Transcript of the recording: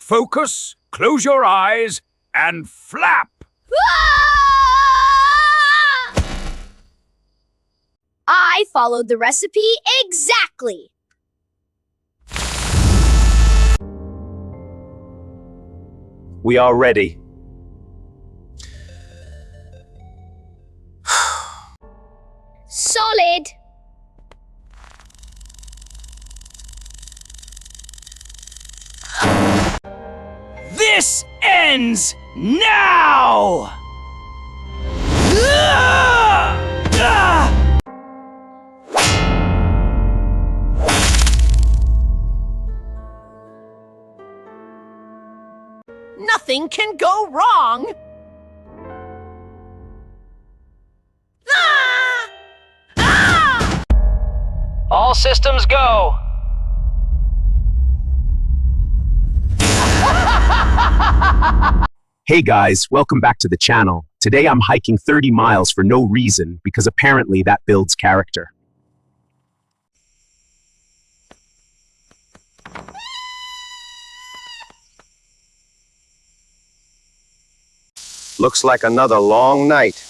Focus, close your eyes, and flap. I followed the recipe exactly. We are ready. Solid. This ends now! Nothing can go wrong! Ah! Ah! All systems go! Hey guys, welcome back to the channel. Today I'm hiking 30 miles for no reason because apparently that builds character. Looks like another long night.